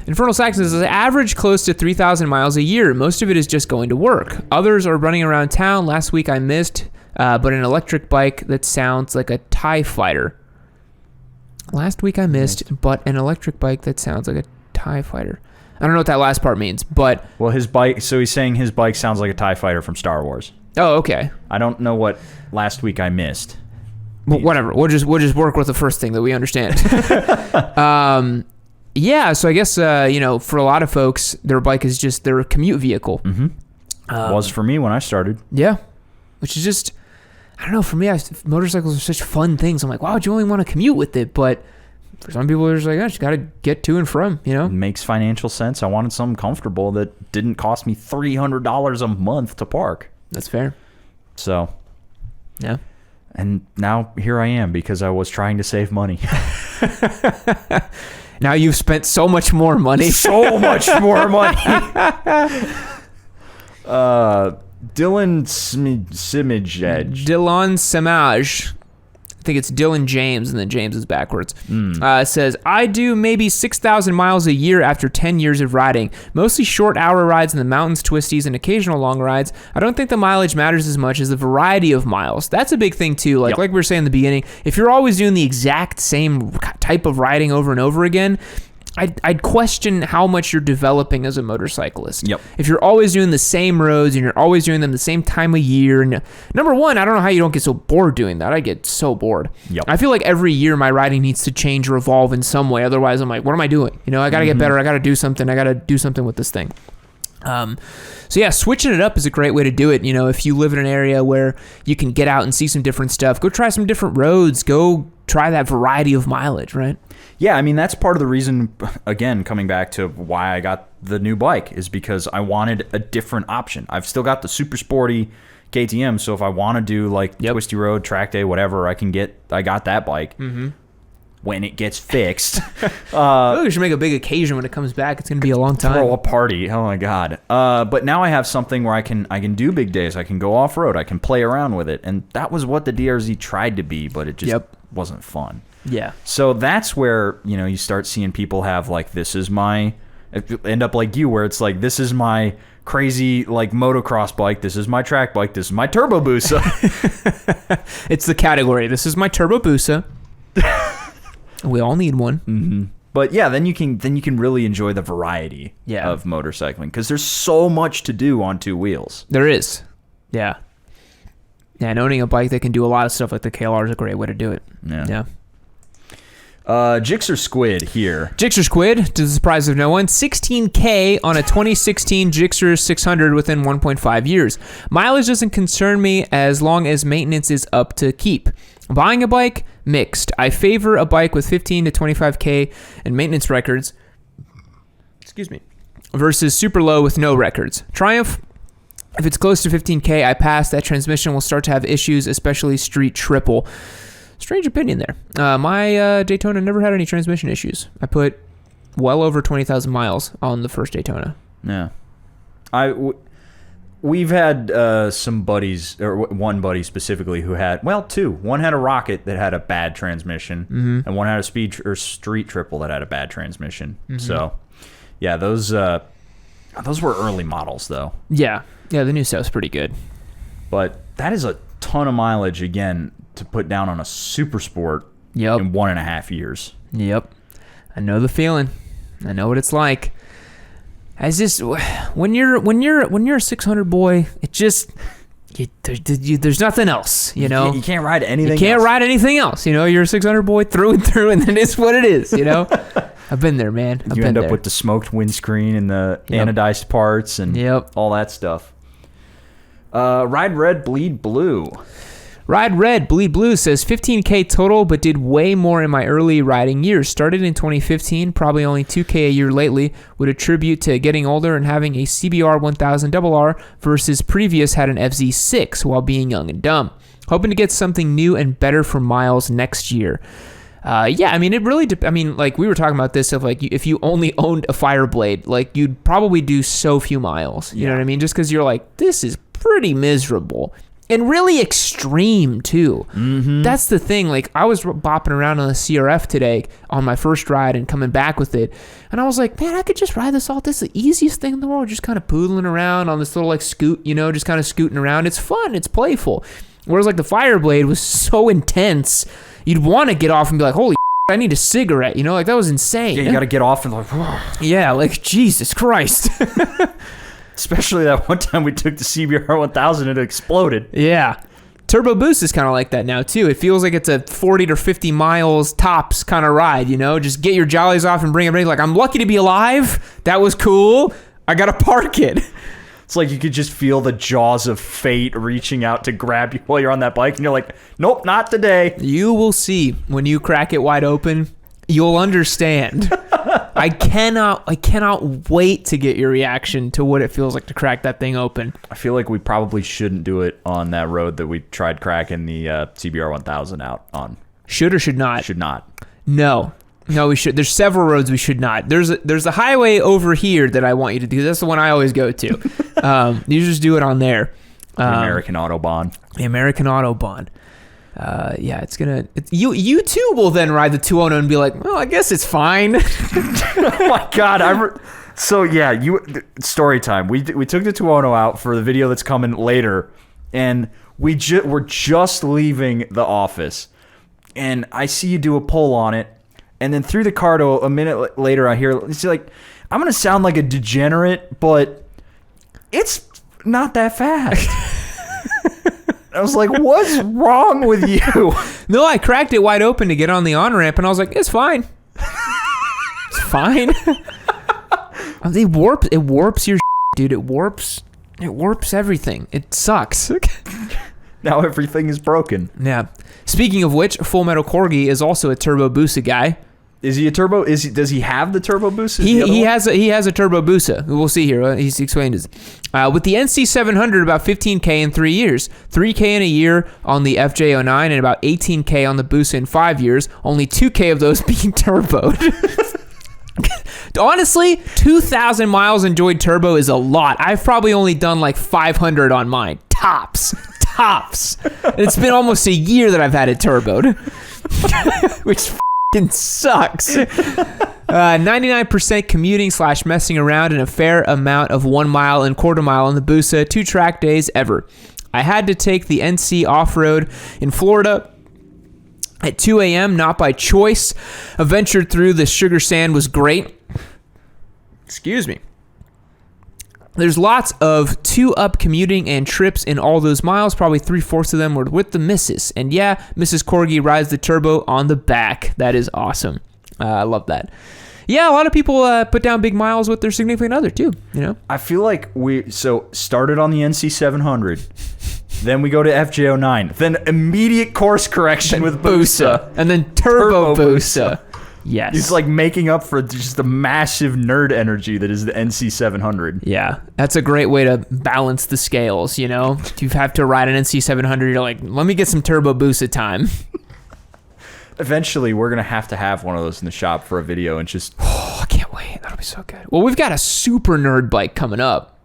Infernal Saxon is average close to 3,000 miles a year. Most of it is just going to work. Others are running around town. Last week I missed, but an electric bike that sounds like a TIE fighter. Last week I missed, but an electric bike that sounds like a TIE fighter. I don't know what that last part means, but... Well, his bike... So he's saying his bike sounds like a TIE fighter from Star Wars. Oh, okay. I don't know what last week I missed. Well, whatever. We'll just work with the first thing that we understand. Yeah, so I guess, for a lot of folks, their bike is just their commute vehicle. Mm-hmm. Was for me when I started. Yeah, which is just... I don't know, for me, motorcycles are such fun things. I'm like, why would you only want to commute with it? But for some people, they're just like, I just got to get to and from, It makes financial sense. I wanted something comfortable that didn't cost me $300 a month to park. That's fair. So. Yeah. And now here I am because I was trying to save money. Now you've spent so much more money. So much more money. Dylan Simage. Dylan Samaj. I think it's Dylan James, and then James is backwards. Says, I do maybe 6,000 miles a year after 10 years of riding. Mostly short hour rides in the mountains, twisties, and occasional long rides. I don't think the mileage matters as much as the variety of miles. That's a big thing, too. Like we were saying in the beginning, if you're always doing the exact same type of riding over and over again, I'd question how much you're developing as a motorcyclist. Yep. If you're always doing the same roads and you're always doing them the same time of year. And number one, I don't know how you don't get so bored doing that. I get so bored. Yep. I feel like every year my riding needs to change or evolve in some way. Otherwise, I'm like, what am I doing? I got to get better. I got to do something. I got to do something with this thing. So yeah, switching it up is a great way to do it. If you live in an area where you can get out and see some different stuff, go try some different roads, go try that variety of mileage, right? Yeah, I mean, that's part of the reason, again, coming back to why I got the new bike, is because I wanted a different option. I've still got the super sporty KTM, so if I want to do twisty road, track day, whatever, I got that bike. Mm-hmm. When it gets fixed. We should make a big occasion when it comes back. It's going to be a long time. Throw a party. Oh, my God. But now I have something where I can do big days. I can go off-road. I can play around with it. And that was what the DRZ tried to be, but it just wasn't fun. Yeah. So that's where, you start seeing people have, this is my... End up like you, where it's like, this is my crazy, motocross bike. This is my track bike. This is my Turbo Busa. It's the category. This is my Turbo Busa. We all need one. Mm-hmm. But yeah, then you can really enjoy the variety of motorcycling, because there's so much to do on two wheels. There is. Yeah. Yeah, and owning a bike that can do a lot of stuff like the KLR is a great way to do it. Yeah. Gixxer Squid here. Gixxer Squid, to the surprise of no one, 16K on a 2016 Gixxer 600 within 1.5 years. Mileage doesn't concern me as long as maintenance is up to keep. Buying a bike, mixed. I favor a bike with 15 to 25K and maintenance records, versus super low with no records. Triumph, if it's close to 15K, I pass. That transmission will start to have issues, especially street triple. Strange opinion there. My Daytona never had any transmission issues. I put well over 20,000 miles on the first Daytona. Yeah. We've had some buddies, or one buddy specifically, who had, two. One had a Rocket that had a bad transmission, and one had a street triple that had a bad transmission. Mm-hmm. So, yeah, those were early models, though. Yeah, the new stuff's pretty good. But that is a ton of mileage, again, to put down on a super sport in 1.5 years. Yep. I know the feeling. I know what it's like. As this, when you're a 600 boy, it just there's nothing else, you know. You can't ride anything. You can't ride anything else, you know. You're a 600 boy through and through, and it is what it is, you know. I've been there, man. You end up with the smoked windscreen and the anodized parts and all that stuff. Ride Red, Bleed Blue. Ride Red, Bleed Blue says 15K total, but did way more in my early riding years. Started in 2015, probably only 2K a year lately. Would attribute to getting older and having a CBR 1000 RR versus previous had an FZ6 while being young and dumb. Hoping to get something new and better for miles next year. Yeah, I mean, it really, like we were talking about this, of like, if you only owned a Fireblade, like you'd probably do so few miles, you know what I mean? Just because you're like, this is pretty miserable. And really extreme, too. Mm-hmm. That's the thing. Like, I was bopping around on the CRF today on my first ride and coming back with it. And I was like, man, I could just ride this all. This is the easiest thing in the world. Just kind of poodling around on this little, like, scoot, you know, just kind of scooting around. It's fun. It's playful. Whereas, like, the Fireblade was so intense, you'd want to get off and be like, holy I need a cigarette, you know? Like, that was insane. Yeah, you got to get off and like, yeah, like, Jesus Christ. Especially that one time we took the CBR 1000 and it exploded. Yeah. Turbo Boost is kind of like that now, too. It feels like it's a 40 to 50 miles tops kind of ride, you know? Just get your jollies off and bring it ready. Like, I'm lucky to be alive. That was cool. I got to park it. It's like you could just feel the jaws of fate reaching out to grab you while you're on that bike. And you're like, nope, not today. You will see when you crack it wide open. You'll understand. I cannot wait to get your reaction to what it feels like to crack that thing open. I feel like we probably shouldn't do it on that road that we tried cracking the CBR 1000 out on. Should or should not? Should not. No, we should. There's several roads we should not. There's a highway over here that I want you to do. That's the one I always go to. You just do it on there. The American Autobahn. The American Autobahn. Yeah, you too will then ride the 210 and be like, well, I guess it's fine. Oh my God. So yeah, story time. We took the 210 out for the video that's coming later, and we're just leaving the office, and I see you do a pull on it, and then through the car to a minute later, I hear it's like, I'm gonna sound like a degenerate, but it's not that fast. I was like, what's wrong with you? No, I cracked it wide open to get on the on-ramp, and I was like, it's fine. It's fine. It warps your dude. It warps everything. It sucks. Now everything is broken. Yeah. Speaking of which, Full Metal Corgi is also a Turbo Busa guy. Is he a turbo? Does he have the Turbo Busa? He has a Turbo Busa. We'll see here. He's explained his. With the NC 700, about 15K in 3 years, 3K in a year on the FJ09, and about 18K on the Busa in 5 years. Only 2K of those being turboed. Honestly, 2,000 miles enjoyed turbo is a lot. I've probably only done like 500 on mine. Tops. It's been almost a year that I've had it turboed, which sucks. 99% commuting / messing around, and a fair amount of 1 mile and quarter mile on the Busa, 2 track days ever. I had to take the NC off-road in Florida at 2 a.m., not by choice. A venture through the sugar sand was great. Excuse me. There's lots of 2-up commuting and trips in all those miles. Probably 3/4 of them were with the missus. And yeah, Mrs. Corgi rides the turbo on the back. That is awesome. I love that. Yeah, a lot of people put down big miles with their significant other too. You know, I feel like we started on the NC 700, then we go to FJ09, then immediate course correction with Busa, and then Turbo Busa. Yes. It's like making up for just the massive nerd energy that is the NC 700. Yeah. That's a great way to balance the scales, you know? If you have to ride an NC 700, you're like, let me get some Turbo Busa time. Eventually, we're going to have one of those in the shop for a video and just... Oh, I can't wait. That'll be so good. Well, we've got a super nerd bike coming up.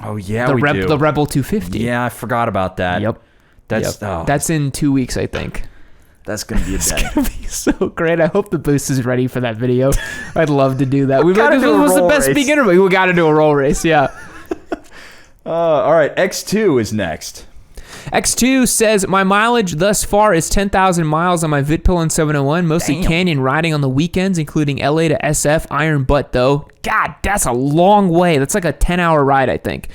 Oh, yeah, we do. The Rebel 250. Yeah, I forgot about that. Yep. That's in 2 weeks, I think. That's going to be a day. It's going to be so great. I hope the boost is ready for that video. I'd love to do that. We've got to do what's the best beginner, but we got to do a roll race. Yeah. All right. X2 is next. X2 says, my mileage thus far is 10,000 miles on my Vitpillen 701, mostly canyon riding on the weekends, including LA to SF, Iron Butt, though. God, that's a long way. That's like a 10-hour ride, I think.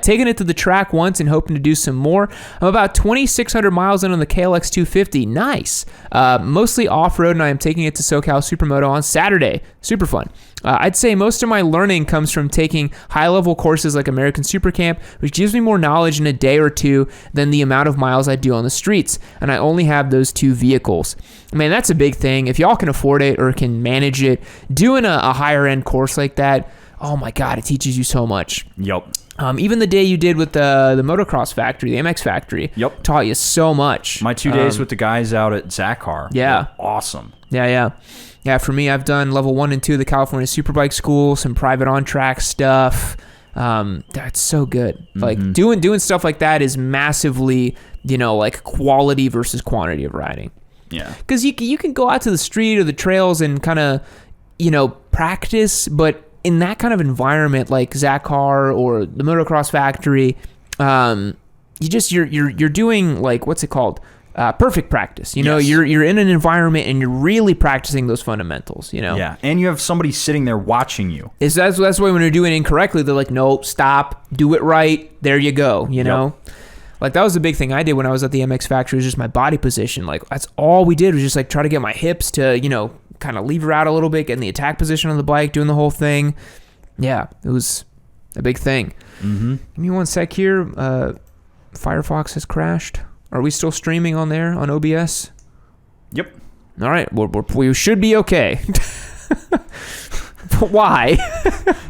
Taking it to the track once and hoping to do some more. I'm about 2,600 miles in on the KLX 250. Nice. Mostly off-road, and I am taking it to SoCal Supermoto on Saturday. Super fun. I'd say most of my learning comes from taking high-level courses like American Super Camp, which gives me more knowledge in a day or two than the amount of miles I do on the streets, and I only have those 2 vehicles. Man, that's a big thing. If y'all can afford it or can manage it, doing a higher-end course like that, oh my God, it teaches you so much. Yep. Even the day you did with the motocross factory, the MX factory, taught you so much. My 2 days with the guys out at Zachar. Yeah. Awesome. Yeah, for me, I've done level 1 and 2 of the California Superbike School, some private on-track stuff. That's so good. Mm-hmm. Like doing stuff like that is massively, like quality versus quantity of riding. Yeah. Because you can go out to the street or the trails and kind of, practice, but in that kind of environment like Zachar or the motocross factory, you're doing like, what's it called? Perfect practice. Yes. You're in an environment and you're really practicing those fundamentals, Yeah. And you have somebody sitting there watching you. That's why when you're doing it incorrectly, they're like, no, stop, do it right. There you go. Know? Like that was the big thing I did when I was at the MX factory, was just my body position. Like that's all we did was just like try to get my hips to, kind of lever out a little bit, get in the attack position on the bike, doing the whole thing. Yeah, it was a big thing. Mm-hmm. Give me one sec here. Firefox has crashed. Are we still streaming on there on OBS? Yep. All right, we should be okay. But why?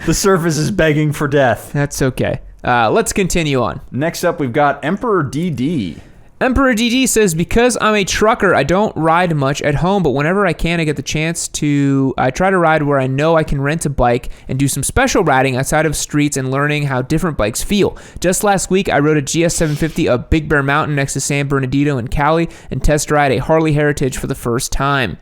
The surface is begging for death. That's okay. Let's continue on. Next up, we've got Emperor DD. Emperor DD says, because I'm a trucker, I don't ride much at home, but whenever I can, I get the chance to, I try to ride where I know I can rent a bike and do some special riding outside of streets and learning how different bikes feel. Just last week, I rode a GS750 up Big Bear Mountain next to San Bernardino in Cali and test ride a Harley Heritage for the first time.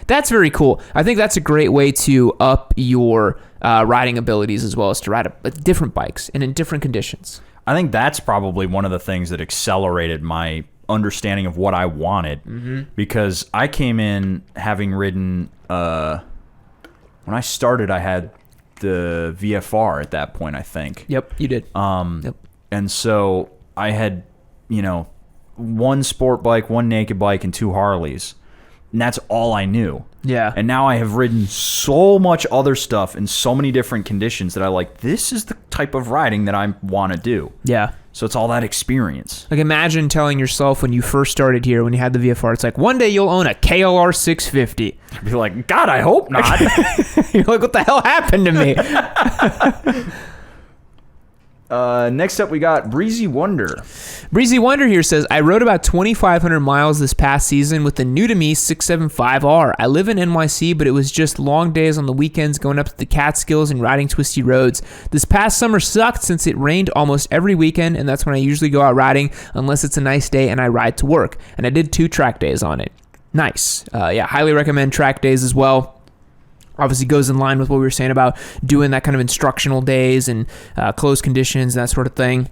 That's very cool. I think that's a great way to up your riding abilities, as well as to ride different bikes and in different conditions. I think that's probably one of the things that accelerated my understanding of what I wanted, because I came in having ridden, when I started, I had the VFR at that point, I think. Yep, you did. Yep. And so I had, 1 sport bike, 1 naked bike, and 2 Harleys. And that's all I knew. Yeah. And now I have ridden so much other stuff in so many different conditions that I like, this is the type of riding that I want to do. Yeah. So it's all that experience. Like imagine telling yourself when you first started here, when you had the VFR, it's like, one day you'll own a KLR 650. I'd be like, God, I hope not. You're like, what the hell happened to me? Next up, we got Breezy Wonder. Breezy Wonder here says, I rode about 2,500 miles this past season with the new-to-me 675R. I live in NYC, but it was just long days on the weekends going up to the Catskills and riding twisty roads. This past summer sucked since it rained almost every weekend, and that's when I usually go out riding unless it's a nice day and I ride to work. And I did 2 track days on it. Nice. Yeah, highly recommend track days as well. Obviously goes in line with what we were saying about doing that kind of instructional days and closed conditions and that sort of thing.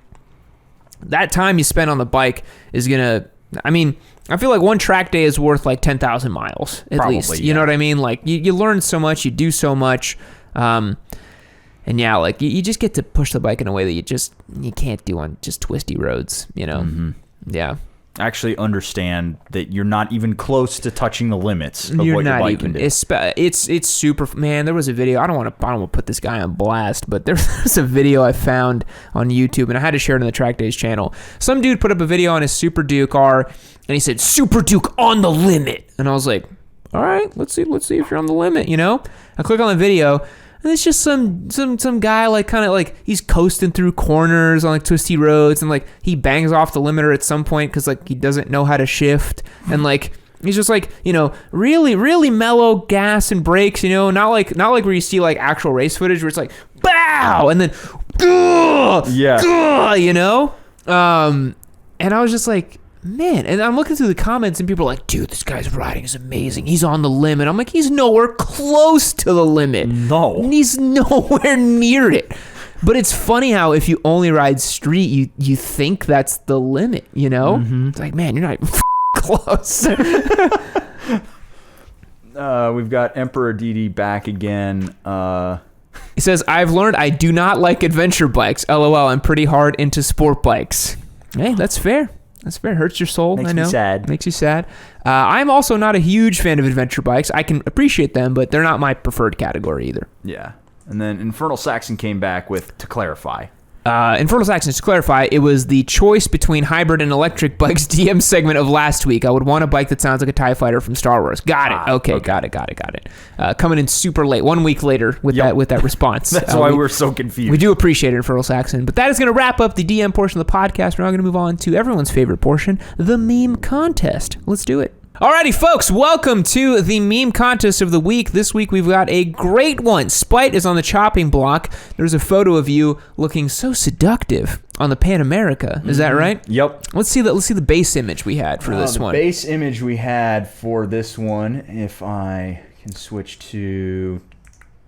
That time you spend on the bike is going to, I feel like 1 track day is worth like 10,000 miles at least. You know what I mean? Like you learn so much, you do so much. And yeah, like you just get to push the bike in a way that you can't do on just twisty roads, Mm-hmm. Yeah. Actually understand that you're not even close to touching the limits of what your bike can do. It's super, man. There was a video. I don't want to put this guy on blast, but there's a video I found on YouTube, and I had to share it on the Track Days channel. Some dude put up a video on his Super Duke R, and he said Super Duke on the limit, and I was like, all right, let's see if you're on the limit. I click on the video. And it's just some guy like kind of like he's coasting through corners on like twisty roads, and like he bangs off the limiter at some point because like he doesn't know how to shift, and like he's just like really really mellow gas and brakes, not like where you see like actual race footage where it's like bow and then and I was just like, man, and I'm looking through the comments and people are like, dude, this guy's riding is amazing. He's on the limit. I'm like, he's nowhere close to the limit. No. He's nowhere near it. But it's funny how if you only ride street, you think that's the limit, you know? Mm-hmm. It's like, man, you're not close. We've got Emperor DD back again. He says, I've learned I do not like adventure bikes. LOL, I'm pretty hard into sport bikes. Hey, that's fair. That's fair. Hurts your soul. Makes I know. me sad. Makes you sad. I'm also not a huge fan of adventure bikes. I can appreciate them, but they're not my preferred category either. Yeah. And then Infernal Saxon came back with To Clarify. Infernal Saxon, to clarify, it was the choice between hybrid and electric bikes DM segment of last week. I would want a bike that sounds like a TIE fighter from Star Wars. Got it. Okay. Got it. Coming in super late, 1 week later with that response. That's why we're so confused. We do appreciate it, Infernal Saxon. But that is going to wrap up the DM portion of the podcast. We're now going to move on to everyone's favorite portion, the meme contest. Let's do it. Alrighty, folks, welcome to the meme contest of the week. This week we've got a great one. Spite is on the chopping block. There's a photo of you looking so seductive on the Pan America. Is that right? Yep. Let's see the base image we had for this one. The base image we had for this one, if I can switch to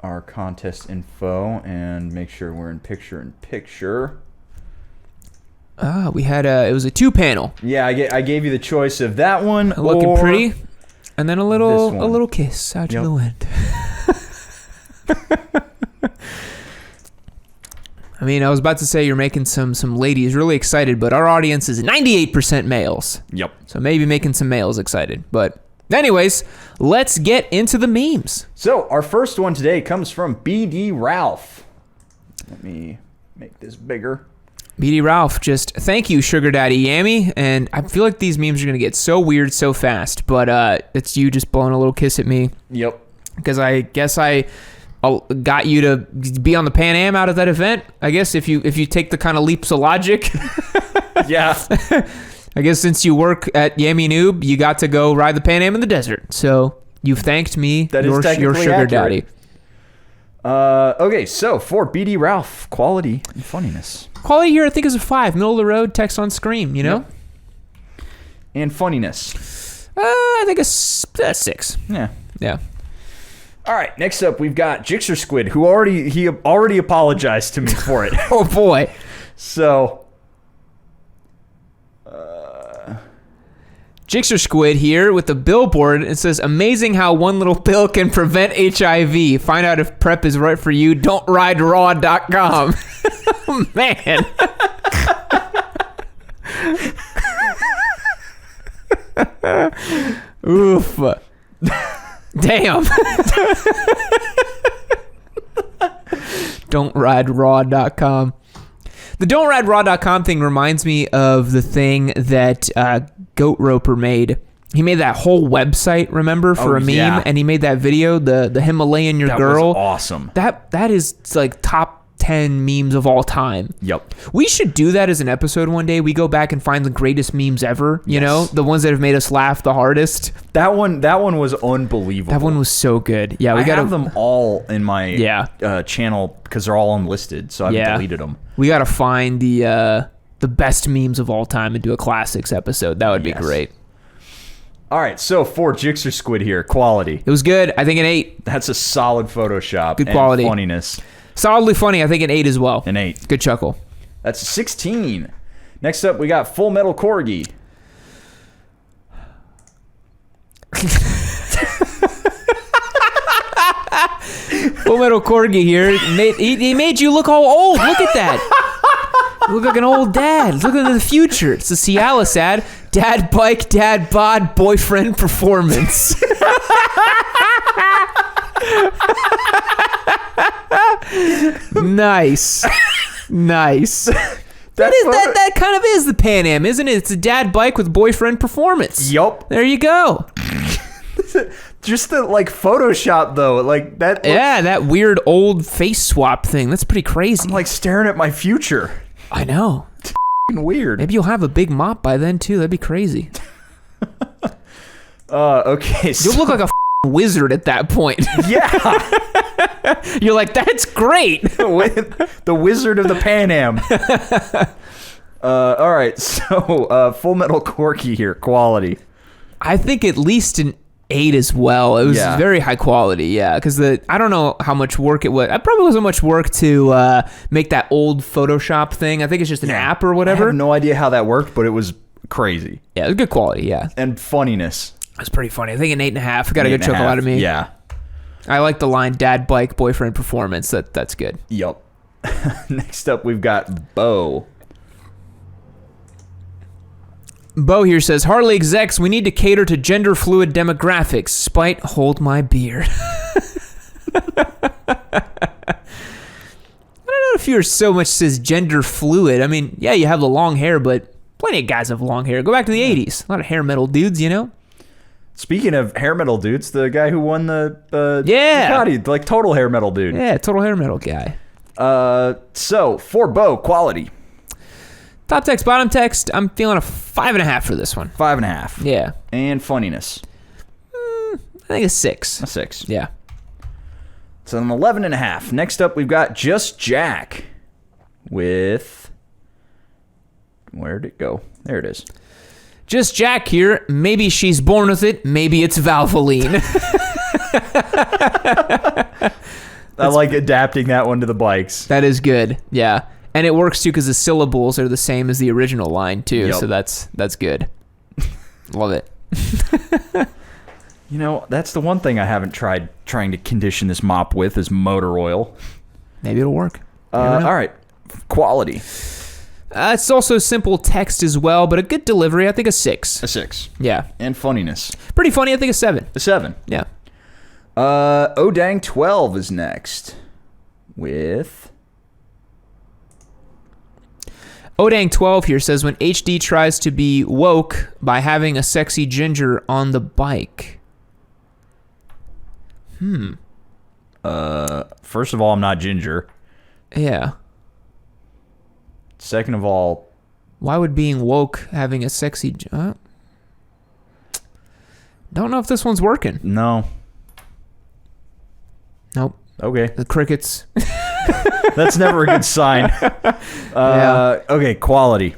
our contest info and make sure we're in picture. We had it was a 2-panel. Yeah, I gave you the choice of that one, looking pretty, and then a little kiss out to the wind. I mean, I was about to say you're making some ladies really excited, but our audience is 98% males. Yep. So maybe making some males excited. But anyways, let's get into the memes. So our first one today comes from BD Ralph. Let me make this bigger. BD Ralph, just thank you, Sugar Daddy Yammy. And I feel like these memes are going to get so weird so fast, but it's you just blowing a little kiss at me. Yep. Because I guess I got you to be on the Pan Am out of that event. I guess if you take the kind of leaps of logic. Yeah. I guess since you work at Yammy Noob, you got to go ride the Pan Am in the desert. So you've thanked me, your Sugar accurate. Daddy. Okay, so for BD Ralph, quality and funniness. Quality here, I think, is a 5. Middle of the road, text on screen, you know? Yep. And funniness. I think a 6. Yeah. Yeah. All right, next up, we've got Jixer Squid, who already apologized to me for it. Oh, boy. So... Jixer Squid here with the billboard. It says, amazing how one little pill can prevent HIV. Find out if PrEP is right for you. Don'tRideRaw.com. Man. Oof. Damn. Don'tRideRaw.com. The Don'tRideRaw.com thing reminds me of the thing that Goat Roper made. He made that whole website, remember, for a meme, yeah. And he made that video, the Himalayan Your Girl. That was awesome. That is like top 10 memes of all time. Yep. We should do that as an episode one day. We go back and find the greatest memes ever, you know? The ones that have made us laugh the hardest. That one was unbelievable. That one was so good. Yeah, I have them all in my channel because they're all unlisted, so I've deleted them. We got to find the best memes of all time and do a classics episode. That would be great. All right, so for Jixer Squid here, quality. It was good. I think an 8. That's a solid Photoshop. Good quality. And funniness. Solidly funny. I think an 8 as well. An 8. Good chuckle. That's a 16. Next up, we got Full Metal Corgi. Full Metal Corgi here. He made you look all old. Look at that. You look like an old dad. Look into the future. It's a Cialis ad. Dad bike, dad bod, boyfriend performance. Nice. That kind of is the Pan Am, isn't it? It's a dad bike with boyfriend performance. Yup. There you go. Just the Photoshop though, like that. Yeah, that weird old face swap thing. That's pretty crazy. I'm like staring at my future. I know. It's weird. Maybe you'll have a big mop by then too. That'd be crazy. Okay. So you'll look like a wizard at that point. Yeah. You're like, that's great. The Wizard of the Pan Am. All right, so Full Metal Corgi here, quality. I think at least an 8 as well. It was very high quality, because I don't know how much work it was. It probably wasn't much work to make that old Photoshop thing. I think it's just an app or whatever. I have no idea how that worked, but it was crazy. Yeah, it was good quality, And funniness. That's pretty funny. I think an 8.5 got a good chuckle out of me. Yeah. I like the line, dad bike, boyfriend performance. That's good. Yup. Next up, we've got Bo. Bo here says, Harley execs, we need to cater to gender fluid demographics. Spite, hold my beard. I don't know if you're so much says gender fluid. I mean, yeah, you have the long hair, but plenty of guys have long hair. Go back to the 80s. A lot of hair metal dudes, you know? Speaking of hair metal dudes, the guy who won the Ducati, like total hair metal dude. Yeah, total hair metal guy. So, for Bo, quality. Top text, bottom text, I'm feeling a 5.5 for this one. 5.5. Yeah. And funniness. I think a 6. A 6. Yeah. So an 11.5. Next up, we've got Just Jack with... Where'd it go? There it is. Just Jack here. Maybe she's born with it. Maybe it's Valvoline. I like adapting that one to the bikes. That is good. Yeah. And it works too because the syllables are the same as the original line too. Yep. So that's good. Love it. You know, that's the one thing I haven't tried trying to condition this mop with is motor oil. Maybe it'll work. All right. Quality. It's also simple text as well, but a good delivery. I think a 6. A 6. Yeah. And funniness. Pretty funny. I think a 7. A 7. Yeah. Odang 12 is next with... Odang 12 here says, when HD tries to be woke by having a sexy ginger on the bike. First of all, I'm not ginger. Yeah. Second of all... Why would being woke having a sexy... don't know if this one's working. No. Nope. Okay. The crickets. That's never a good sign. Yeah. Okay, quality.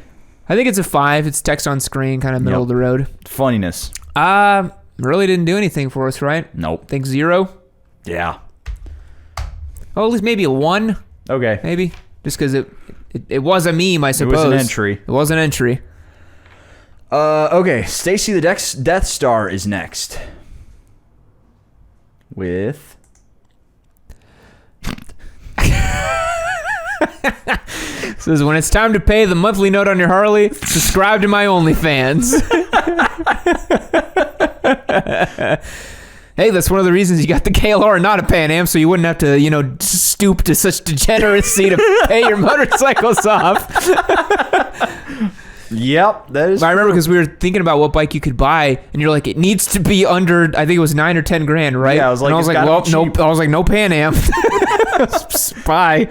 I think it's a 5. It's text on screen, kind of middle of the road. Funniness. Really didn't do anything for us, right? Nope. Think 0? Yeah. Oh, at least maybe a 1. Okay. Maybe. Just because it was a meme, I suppose. It was an entry. It was an entry. Okay, Stacy the Death Star is next. With... Says, when it's time to pay the monthly note on your Harley, subscribe to my OnlyFans. Hey, that's one of the reasons you got the KLR, not a Pan Am, so you wouldn't have to, stoop to such degeneracy to pay your motorcycles off. Yep, that is. I remember because we were thinking about what bike you could buy, and you're like, it needs to be under, I think it was 9 or 10 grand, right? Yeah, I was like, well, nope. I was like, no Pan Am. Bye.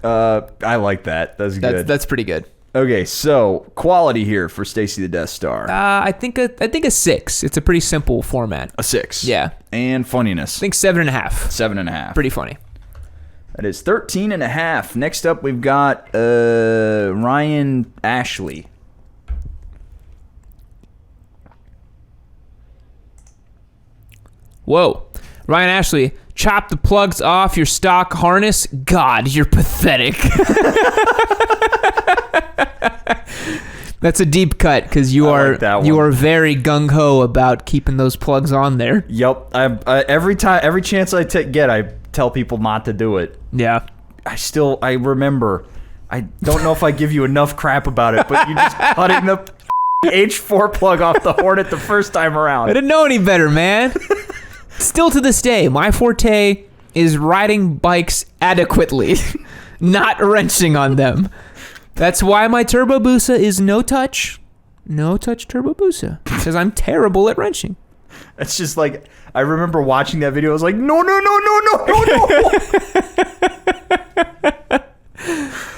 I like that. That's good. That's pretty good. Okay, so quality here for Stacy the Death Star. I think a 6. It's a pretty simple format. A 6. Yeah. And funniness. I think 7.5. 7.5. Pretty funny. That is 13.5. Next up, we've got Ryan Ashley. Whoa. Ryan Ashley, chop the plugs off your stock harness. God, you're pathetic. That's a deep cut because you are very gung ho about keeping those plugs on there. Yep. Every chance I get, I tell people not to do it. Yeah. I remember. I don't know if I give you enough crap about it, but you just cutting the H4 plug off the Hornet the first time around. I didn't know any better, man. Still to this day, my forte is riding bikes adequately, not wrenching on them. That's why my Turbo Busa is no touch Turbo Busa, because I'm terrible at wrenching. It's just like, I remember watching that video. I was like, no.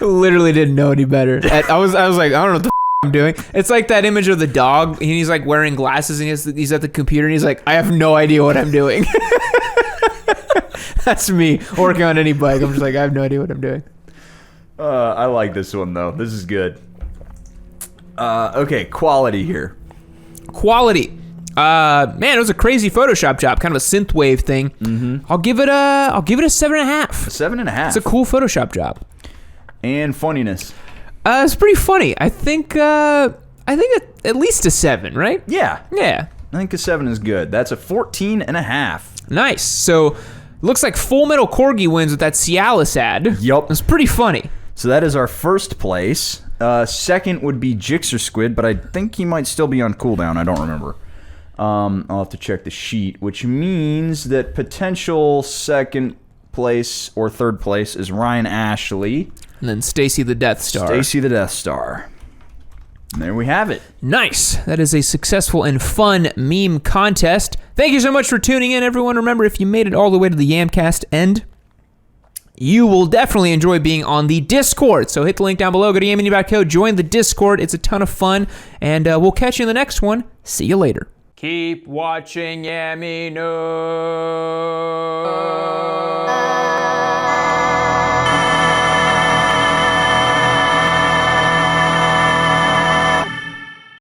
Literally didn't know any better. I was like, I don't know what the I'm doing. It's like that image of the dog, and he's like wearing glasses, and he's at the computer, and he's like, I have no idea what I'm doing. That's me working on any bike. I'm just like, I have no idea what I'm doing. I like this one though. This is good. Okay, quality here. Quality. Man, it was a crazy Photoshop job, kind of a synthwave thing. I'll give it a 7.5. A 7.5. It's a cool Photoshop job. And funniness. It's pretty funny. I think at least a 7, right? Yeah. Yeah. I think a 7 is good. That's a 14.5. Nice. So, looks like Full Metal Corgi wins with that Cialis ad. Yup. It's pretty funny. So that is our first place. Second would be Jixer Squid, but I think he might still be on cooldown. I don't remember. I'll have to check the sheet, which means that potential second place or third place is Ryan Ashley. And then Stacy the Death Star. Stacy the Death Star. And there we have it. Nice. That is a successful and fun meme contest. Thank you so much for tuning in, everyone. Remember, if you made it all the way to the Yamcast end, you will definitely enjoy being on the Discord. So hit the link down below. Go to yamini.co. Join the Discord. It's a ton of fun. And we'll catch you in the next one. See you later. Keep watching Yamino.